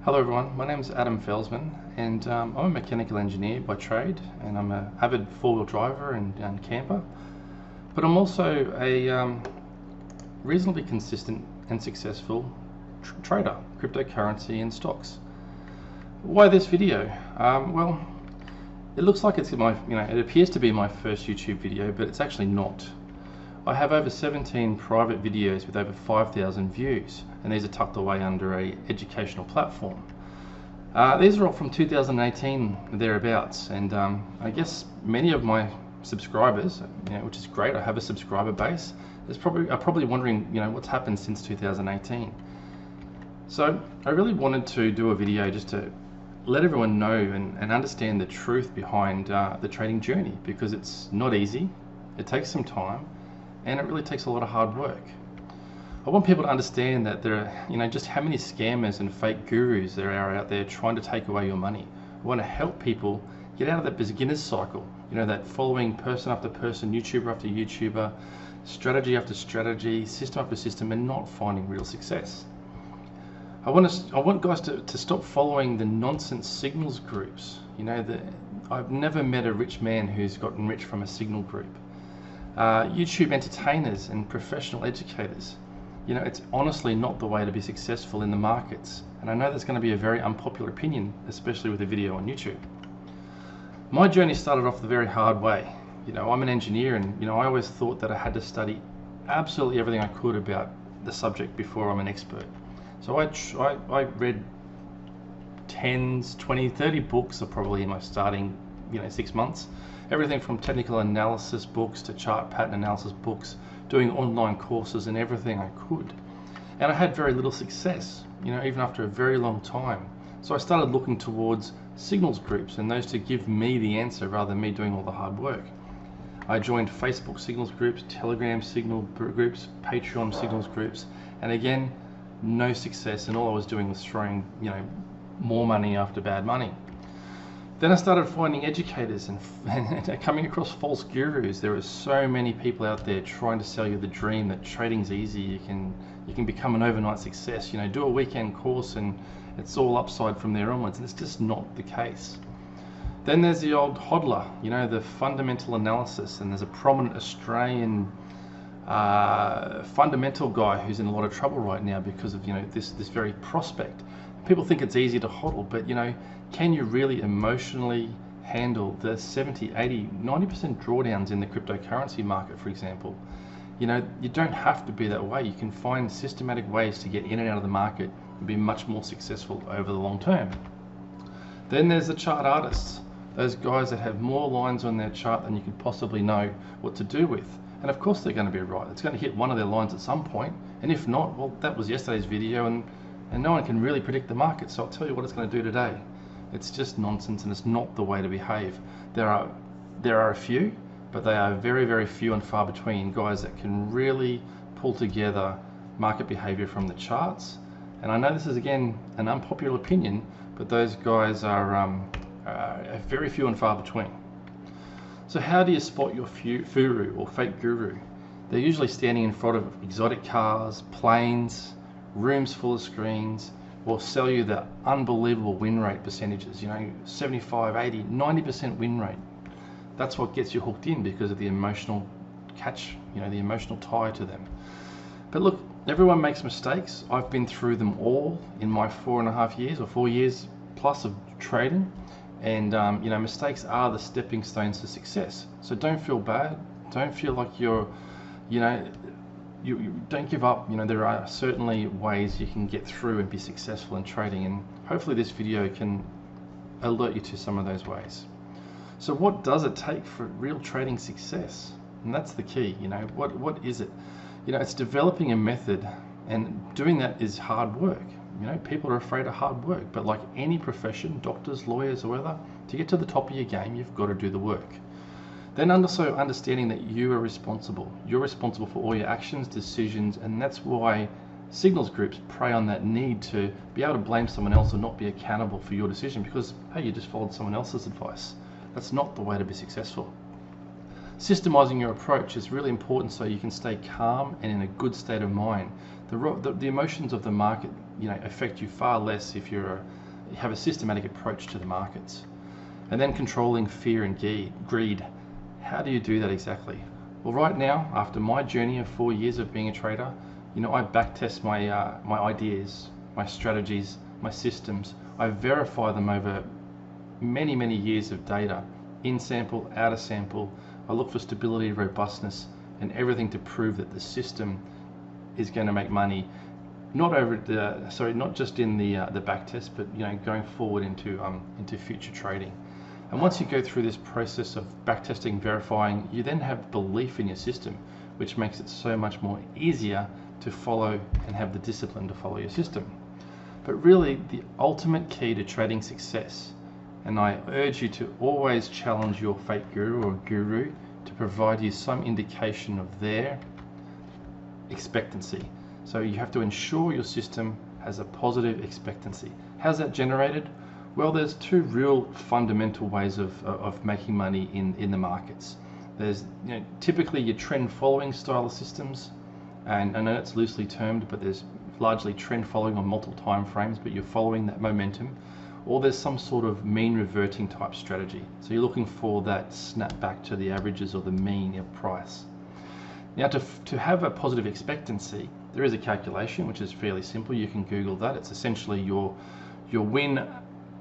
Hello everyone, my name is Adam Felsman and I'm a mechanical engineer by trade, and I'm an avid four-wheel driver and camper, but I'm also a reasonably consistent and successful trader, cryptocurrency and stocks. Why this video? Well, it looks like it's it appears to be my first YouTube video, but it's actually not. I have over 17 private videos with over 5,000 views, and these are tucked away under a educational platform. These are all from 2018 thereabouts, and I guess many of my subscribers, which is great, I have a subscriber base, are probably wondering, what's happened since 2018. So I really wanted to do a video just to let everyone know and understand the truth behind the trading journey, because it's not easy, it takes some time, and it really takes a lot of hard work. I want people to understand that there are, just how many scammers and fake gurus there are out there trying to take away your money. I want to help people get out of that beginner's cycle, that following person after person, YouTuber after YouTuber, strategy after strategy, system after system, and not finding real success. I want guys to stop following the nonsense signals groups. I've never met a rich man who's gotten rich from a signal group. YouTube entertainers and professional educators. It's honestly not the way to be successful in the markets. And I know that's going to be a very unpopular opinion, especially with a video on YouTube. My journey started off the very hard way. I'm an engineer, and I always thought that I had to study absolutely everything I could about the subject before I'm an expert. So I read 10s, 20, 30 books are probably in my starting 6 months. Everything from technical analysis books to chart pattern analysis books, doing online courses and everything I could. And I had very little success, even after a very long time. So I started looking towards signals groups and those to give me the answer rather than me doing all the hard work. I joined Facebook signals groups, Telegram signal groups, Patreon signals groups, and again, no success, and all I was doing was throwing, more money after bad money. Then I started finding educators and coming across false gurus. There are so many people out there trying to sell you the dream that trading's easy. You can become an overnight success. Do a weekend course and it's all upside from there onwards. And it's just not the case. Then there's the old hodler, the fundamental analysis. And there's a prominent Australian fundamental guy who's in a lot of trouble right now because of this very prospect. People think it's easy to hodl, but can you really emotionally handle the 70, 80, 90% drawdowns in the cryptocurrency market, for example? You don't have to be that way. You can find systematic ways to get in and out of the market and be much more successful over the long term. Then there's the chart artists, those guys that have more lines on their chart than you could possibly know what to do with. And of course they're going to be right. It's going to hit one of their lines at some point, and if not, well, that was yesterday's video, and no one can really predict the market. So I'll tell you what it's going to do today. It's just nonsense, and it's not the way to behave. There are a few, but they are very, very few and far between, guys that can really pull together market behavior from the charts. And I know this is, again, an unpopular opinion, but those guys are very few and far between. So how do you spot your furu or fake guru? They're usually standing in front of exotic cars, planes, rooms full of screens, will sell you the unbelievable win rate percentages, 75, 80, 90% win rate. That's what gets you hooked in because of the emotional catch, the emotional tie to them. But look, everyone makes mistakes. I've been through them all in my 4.5 years or 4 years plus of trading. And mistakes are the stepping stones to success. So don't feel bad. Don't feel like you don't give up. There are certainly ways you can get through and be successful in trading, and hopefully this video can alert you to some of those ways. So what does it take for real trading success? And that's the key. What is it? It's developing a method, and doing that is hard work. People are afraid of hard work, but like any profession, doctors, lawyers, or whatever, to get to the top of your game, you've got to do the work. Then also understanding that you are responsible. You're responsible for all your actions, decisions, and that's why signals groups prey on that need to be able to blame someone else or not be accountable for your decision because, hey, you just followed someone else's advice. That's not the way to be successful. Systemizing your approach is really important so you can stay calm and in a good state of mind. The emotions of the market affect you far less if you have a systematic approach to the markets. And then controlling fear and greed. How do you do that exactly? Well, right now, after my journey of 4 years of being a trader, I backtest my ideas, my strategies, my systems. I verify them over many, many years of data, in sample, out of sample. I look for stability, robustness, and everything to prove that the system is going to make money, not just in the back test, but going forward into future trading. And once you go through this process of backtesting, verifying, you then have belief in your system, which makes it so much more easier to follow and have the discipline to follow your system. But really, the ultimate key to trading success, and I urge you to always challenge your fake guru or guru to provide you some indication of their expectancy. So you have to ensure your system has a positive expectancy. How's that generated? Well, there's two real fundamental ways of making money in the markets. There's typically your trend following style of systems, and I know it's loosely termed, but there's largely trend following on multiple time frames, but you're following that momentum. Or there's some sort of mean reverting type strategy. So you're looking for that snap back to the averages or the mean of price. Now, to have a positive expectancy, there is a calculation which is fairly simple. You can Google that. It's essentially your win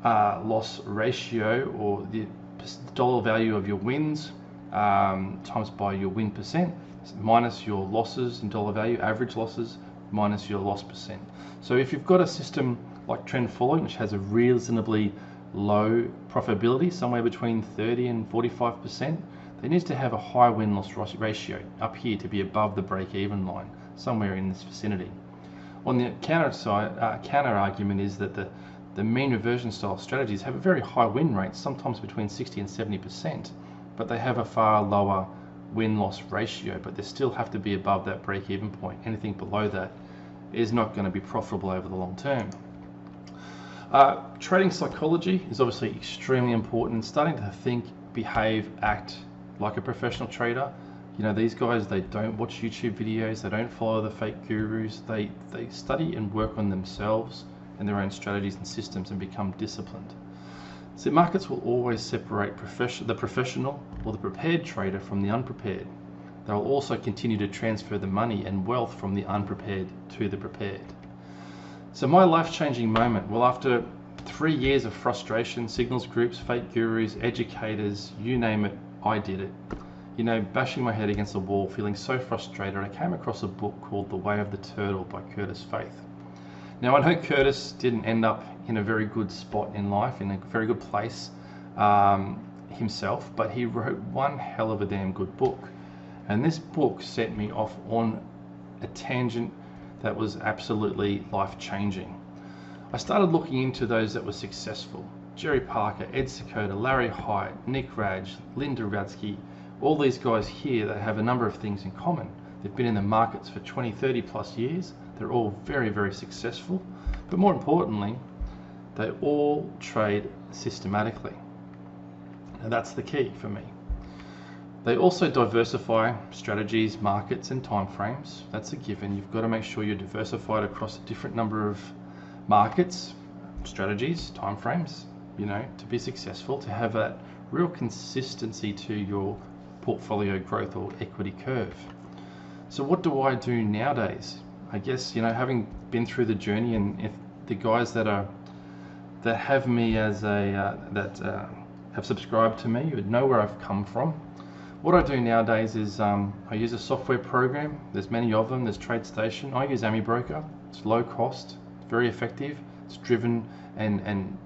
loss ratio, or the dollar value of your wins times by your win percent minus your losses in dollar value, average losses minus your loss percent. So if you've got a system like trend following, which has a reasonably low profitability, somewhere between 30 and 45%, it needs to have a high win-loss ratio up here to be above the break-even line, somewhere in this vicinity. On the counter argument is that the mean reversion style strategies have a very high win rate, sometimes between 60 and 70%, but they have a far lower win-loss ratio, but they still have to be above that break-even point. Anything below that is not going to be profitable over the long term. Trading psychology is obviously extremely important. Starting to think, behave, act like a professional trader. These guys, they don't watch YouTube videos, they don't follow the fake gurus, they study and work on themselves and their own strategies and systems and become disciplined. So markets will always separate the professional or the prepared trader from the unprepared. They will also continue to transfer the money and wealth from the unprepared to the prepared. So my life-changing moment, well, after 3 years of frustration, signals groups, fake gurus, educators, you name it, I did it. Bashing my head against the wall, feeling so frustrated, I came across a book called The Way of the Turtle by Curtis Faith. Now, I know Curtis didn't end up in a very good spot in life, in a very good place himself, but he wrote one hell of a damn good book. And this book set me off on a tangent that was absolutely life-changing. I started looking into those that were successful. Jerry Parker, Ed Sekoda, Larry Hyatt, Nick Raj, Linda Radsky, all these guys here that have a number of things in common. They've been in the markets for 20, 30 plus years. They're all very, very successful. But more importantly, they all trade systematically. And that's the key for me. They also diversify strategies, markets, and timeframes. That's a given. You've got to make sure you're diversified across a different number of markets, strategies, timeframes, to be successful, to have that real consistency to your portfolio growth or equity curve. So what do I do nowadays? I guess, having been through the journey, and if the guys that have me as have subscribed to me would know where I've come from. What I do nowadays is I use a software program. There's many of them. There's TradeStation. I use AmiBroker. It's low cost, very effective. It's driven and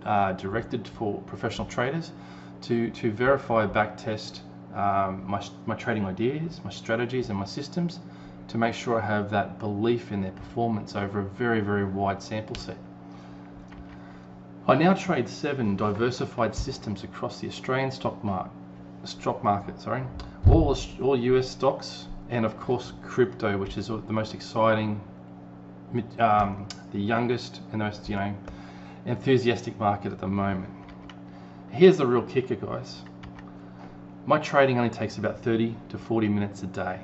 directed for professional traders to verify, backtest my trading ideas, my strategies, and my systems, to make sure I have that belief in their performance over a very, very wide sample set. I now trade 7 diversified systems across the Australian stock market, all US stocks, and of course crypto, which is the most exciting, the youngest and the most enthusiastic market at the moment. Here's the real kicker, guys. My trading only takes about 30 to 40 minutes a day.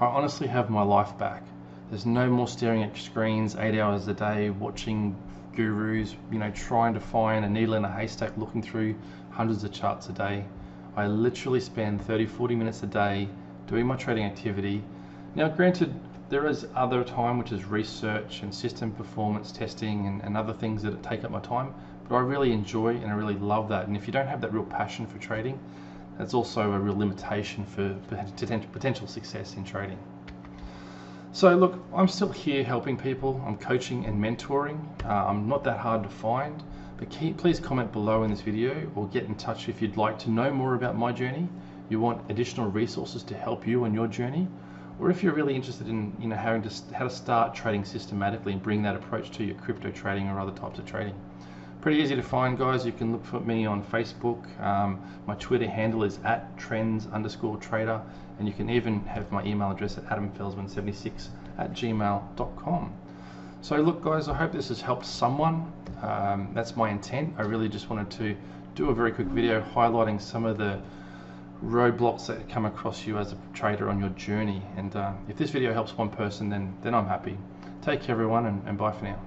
I honestly have my life back. There's no more staring at screens 8 hours a day, watching gurus, trying to find a needle in a haystack, looking through hundreds of charts a day. I literally spend 30-40 minutes a day doing my trading activity. Now granted, there is other time, which is research and system performance testing and other things that take up my time, but I really enjoy and I really love that. And if you don't have that real passion for trading, that's also a real limitation for potential success in trading. So look, I'm still here helping people. I'm coaching and mentoring. I'm not that hard to find, but please comment below in this video or get in touch if you'd like to know more about my journey, you want additional resources to help you on your journey, or if you're really interested in how to start trading systematically and bring that approach to your crypto trading or other types of trading. Pretty easy to find, guys. You can look for me on Facebook. My Twitter handle is @trends_trader, and you can even have my email address at adamfelsman76@gmail.com. So look, guys, I hope this has helped someone. That's my intent. I really just wanted to do a very quick video highlighting some of the roadblocks that come across you as a trader on your journey. And if this video helps one person, then I'm happy. Take care, everyone, and bye for now.